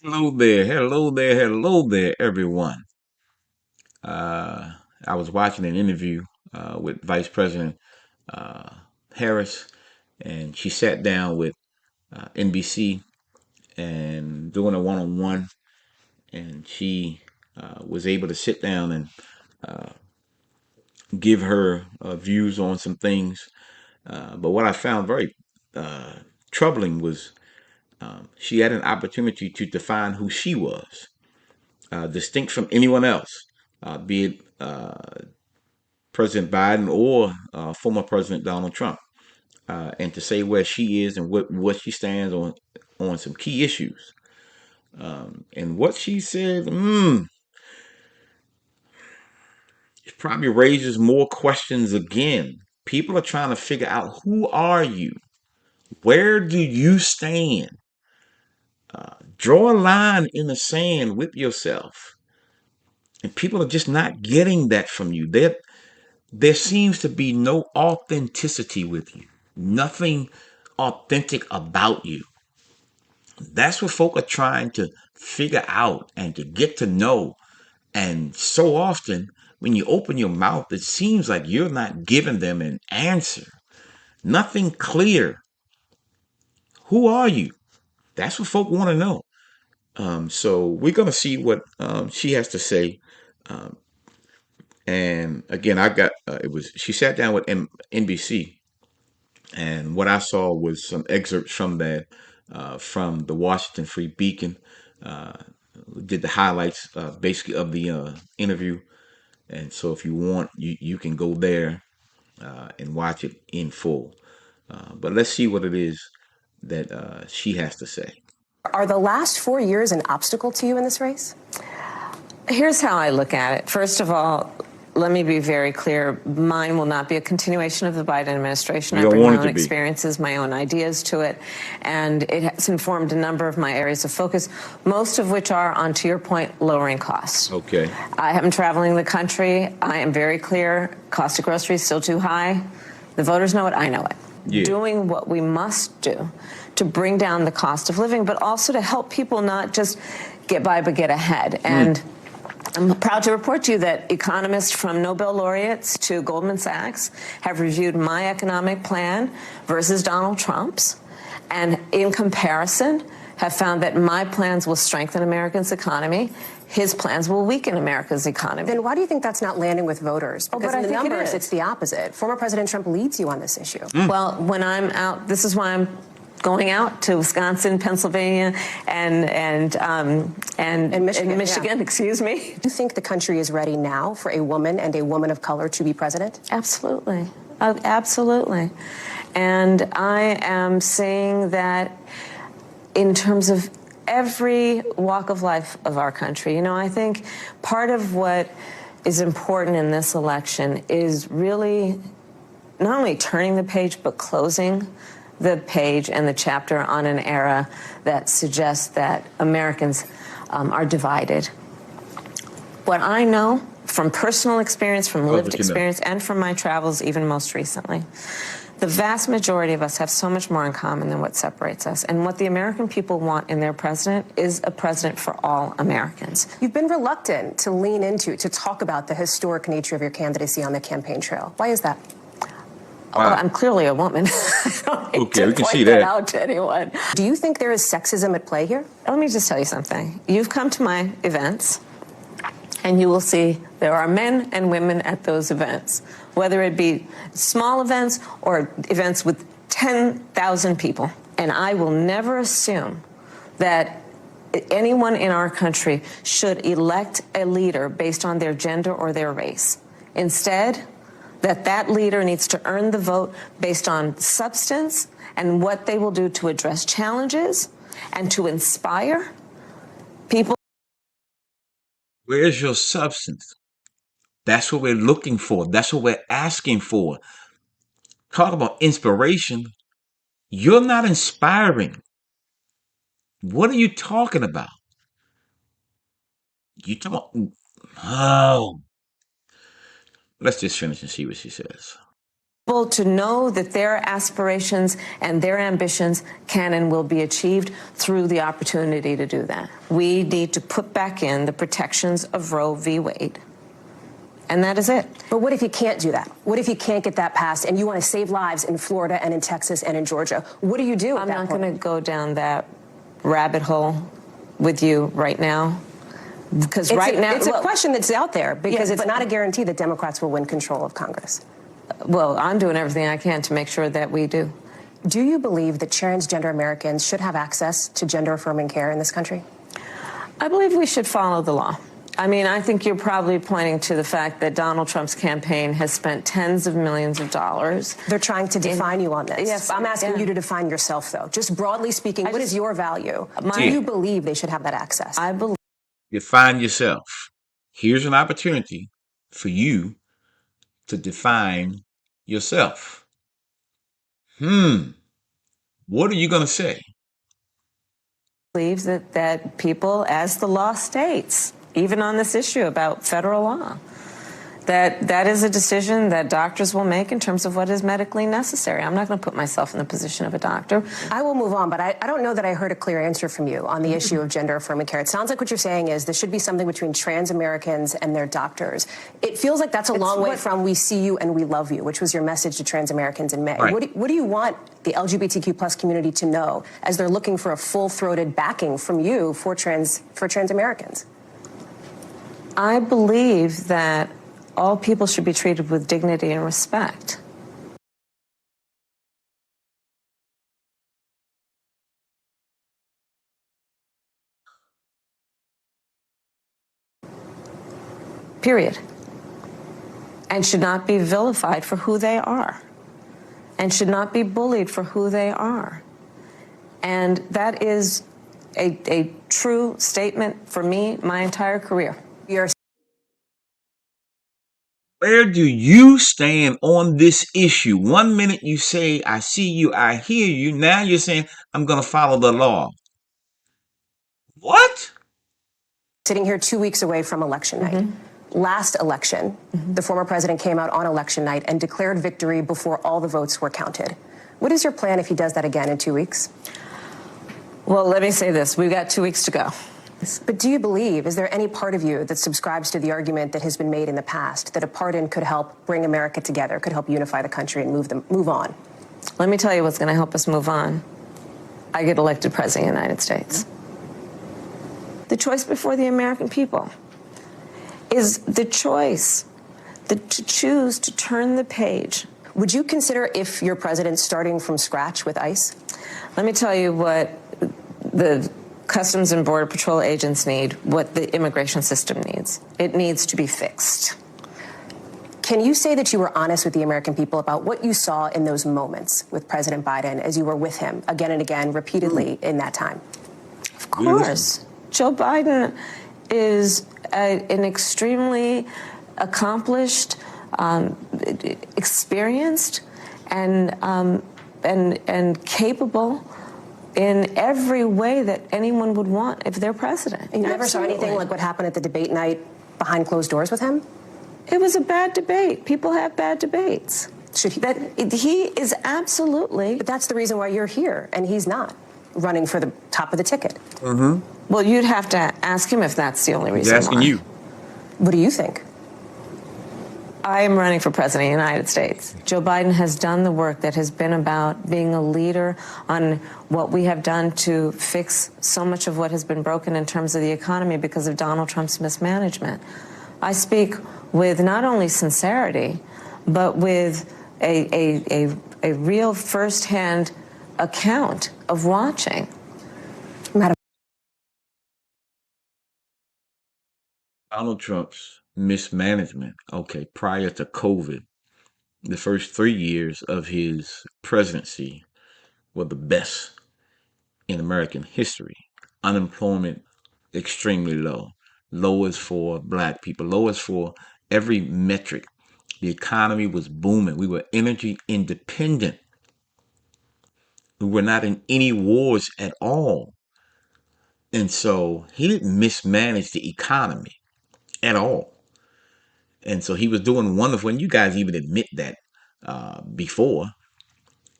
Hello there, everyone. Uh, I was watching an interview with Vice President uh, Harris, and she sat down with NBC and doing a one-on-one, and she was able to sit down and give her views on some things. But what I found very uh, troubling was she had an opportunity to define who she was, distinct from anyone else, be it President Biden or former President Donald Trump, and to say where she is and what she stands on some key issues. And what she said, it probably raises more questions again. People are trying to figure out, who are you? Where do you stand? Draw a line in the sand with yourself. And people are just not getting that from you. There seems to be no authenticity with you. Nothing authentic about you. That's what folk are trying to figure out and to get to know. And so often, when you open your mouth, it seems like you're not giving them an answer. Nothing clear. Who are you? That's what folk want to know. So we're going to see what she has to say. And again, I got it was she sat down with NBC, and what I saw was some excerpts from that, from the Washington Free Beacon. Uh, did the highlights basically of the interview, and so if you want, you can go there and watch it in full. But let's see what it is that she has to say. Are the last 4 years an obstacle to you in this race? Here's how I look at it. First of all, let me be very clear. Mine will not be a continuation of the Biden administration. You I don't bring want my it own to be. experiences, my own ideas to it, and it has informed a number of my areas of focus, most of which are, on, to your point, lowering costs. Okay. I am traveling the country. I am very clear. Cost of groceries still too high. The voters know it. I know it. Yeah. Doing what we must do to bring down the cost of living, but also to help people not just get by, but get ahead. And I'm proud to report to you that economists from Nobel laureates to Goldman Sachs have reviewed my economic plan versus Donald Trump's, and in comparison have found that my plans will strengthen America's economy. His plans will weaken America's economy. Then why do you think that's not landing with voters? Because but in I the think it numbers, is. it's the opposite. Former President Trump leads you on this issue. Well, when I'm out, this is why I'm going out to Wisconsin, Pennsylvania, and Michigan, excuse me. Do you think the country is ready now for a woman and a woman of color to be president? Absolutely. Absolutely. And I am saying that in terms of every walk of life of our country. You know, I think part of what is important in this election is really not only turning the page, but closing the page and the chapter on an era that suggests that Americans are divided. What I know from personal experience, from lived experience, and from my travels, even most recently, the vast majority of us have so much more in common than what separates us. And what the American people want in their president is a president for all Americans. You've been reluctant to lean into, to talk about the historic nature of your candidacy on the campaign trail. Why is that? Well, I'm clearly a woman. I don't need Okay, to we can point see that that. out to anyone. Do you think there is sexism at play here? Let me just tell you something. You've come to my events, and you will see there are men and women at those events, whether it be small events or events with 10,000 people. And I will never assume that anyone in our country should elect a leader based on their gender or their race. Instead, that leader needs to earn the vote based on substance and what they will do to address challenges and to inspire people. Where's your substance? That's what we're looking for. That's what we're asking for. Talk about inspiration. You're not inspiring. What are you talking about? You talking? Oh, let's just finish and see what she says. People to know that their aspirations and their ambitions can and will be achieved through the opportunity to do that. We need to put back in the protections of Roe v. Wade. And that is it. But what if you can't do that? What if you can't get that passed and you want to save lives in Florida and in Texas and in Georgia? What do you do? I'm not going to go down that rabbit hole with you right now. Because it's a question that's out there because it's not a guarantee that Democrats will win control of Congress. Well, I'm doing everything I can to make sure that we do. Do you believe that transgender Americans should have access to gender-affirming care in this country? I believe we should follow the law. I mean, I think you're probably pointing to the fact that Donald Trump's campaign has spent tens of millions of dollars. They're trying to define you on this. Yes, I'm asking you to define yourself, though. Just broadly speaking, what is your value? Do you believe they should have that access? I believe. Define yourself. Here's an opportunity for you to define yourself. What are you going to say? Believes that people, as the law states, even on this issue about federal law, that is a decision that doctors will make in terms of what is medically necessary. I'm not going to put myself in the position of a doctor. I will move on, but I don't know that I heard a clear answer from you on the issue of gender-affirming care. It sounds like what you're saying is there should be something between trans Americans and their doctors. It feels like that's a long way from "we see you and we love you," which was your message to trans Americans in May. Right. What do you want the LGBTQ plus community to know as they're looking for a full-throated backing from you for trans Americans? I believe that all people should be treated with dignity and respect. Period. And should not be vilified for who they are. And should not be bullied for who they are. And that is a true statement for me my entire career. Where do you stand on this issue? 1 minute you say, I see you, I hear you. Now you're saying, I'm going to follow the law. What? Sitting here 2 weeks away from election night. Last election, the former president came out on election night and declared victory before all the votes were counted. What is your plan if he does that again in 2 weeks? Well, let me say this. We've got 2 weeks to go. But do you believe, is there any part of you that subscribes to the argument that has been made in the past that a pardon could help bring America together, could help unify the country and move on? Let me tell you what's going to help us move on. I get elected president of the United States. The choice before the American people is the choice to choose to turn the page. Would you consider, if you're president, starting from scratch with ICE? Let me tell you what the Customs and Border Patrol agents need, what the immigration system needs. It needs to be fixed. Can you say that you were honest with the American people about what you saw in those moments with President Biden as you were with him again and again, repeatedly in that time? Of course. Joe Biden is an extremely accomplished, experienced, and capable in every way that anyone would want if they're president. You never saw anything like what happened at the debate night behind closed doors with him? It was a bad debate. People have bad debates. He is absolutely. But that's the reason why you're here, and he's not running for the top of the ticket. Well, you'd have to ask him if that's the only reason. He's asking you. What do you think? I am running for president of the United States. Joe Biden has done the work that has been about being a leader on what we have done to fix so much of what has been broken in terms of the economy because of Donald Trump's mismanagement. I speak with not only sincerity, but with a real firsthand account of watching. Donald Trump's mismanagement. Okay, prior to COVID, the first 3 years of his presidency were the best in American history. Unemployment extremely low, lowest for black people, lowest for every metric. The economy was booming. We were energy independent. We were not in any wars at all. And so he didn't mismanage the economy at all. And so he was doing wonderful. And you guys even admit that before.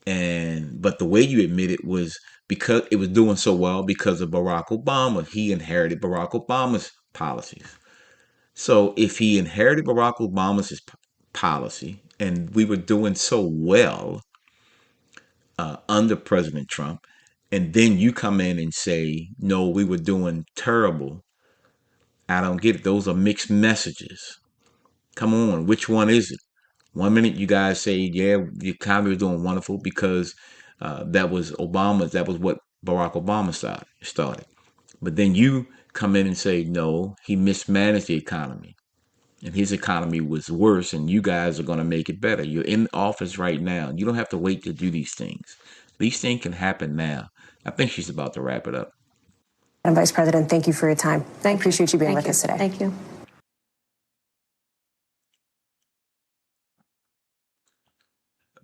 But the way you admit it was because it was doing so well because of Barack Obama. He inherited Barack Obama's policies. So if he inherited Barack Obama's policy and we were doing so well under President Trump, and then you come in and say, no, we were doing terrible. I don't get it. Those are mixed messages. Come on, which one is it? One minute you guys say, yeah, the economy was doing wonderful because that was Obama. That was what Barack Obama started. But then you come in and say, no, he mismanaged the economy. And his economy was worse, and you guys are going to make it better. You're in office right now. You don't have to wait to do these things. These things can happen now. I think she's about to wrap it up. And Vice President, thank you for your time. I appreciate you being with us today. Thank you.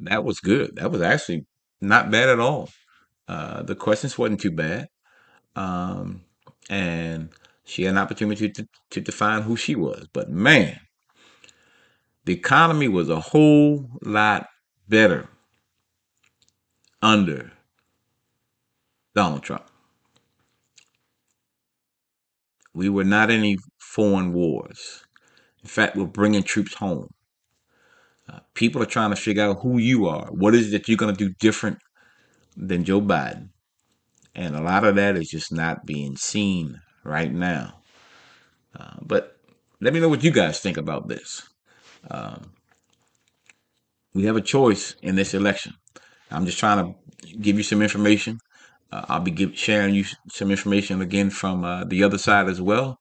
That was good. That was actually not bad at all. The questions wasn't too bad. And she had an opportunity to define who she was. But man, the economy was a whole lot better under Donald Trump. We were not in any foreign wars. In fact, we're bringing troops home. People are trying to figure out who you are. What is it that you're going to do different than Joe Biden? And a lot of that is just not being seen right now. But let me know what you guys think about this. We have a choice in this election. I'm just trying to give you some information. I'll be sharing you some information again from the other side as well.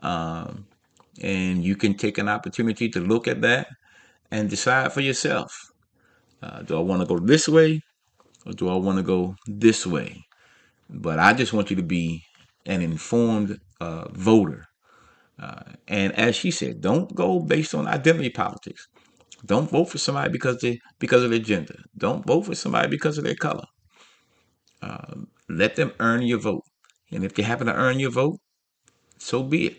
And you can take an opportunity to look at that and decide for yourself. Do I want to go this way or do I want to go this way? But I just want you to be an informed voter. And as she said, don't go based on identity politics. Don't vote for somebody because of their gender. Don't vote for somebody because of their color. Let them earn your vote. And if they happen to earn your vote, so be it.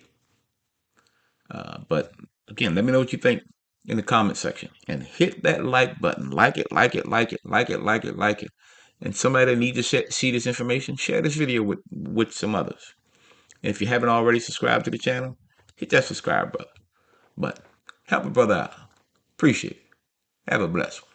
But again, let me know what you think in the comment section. And hit that like button. Like it, like it, like it, like it, like it, like it. And somebody that needs to see this information, share this video with some others. And if you haven't already subscribed to the channel, hit that subscribe button. But help a brother out. Appreciate it. Have a blessed one.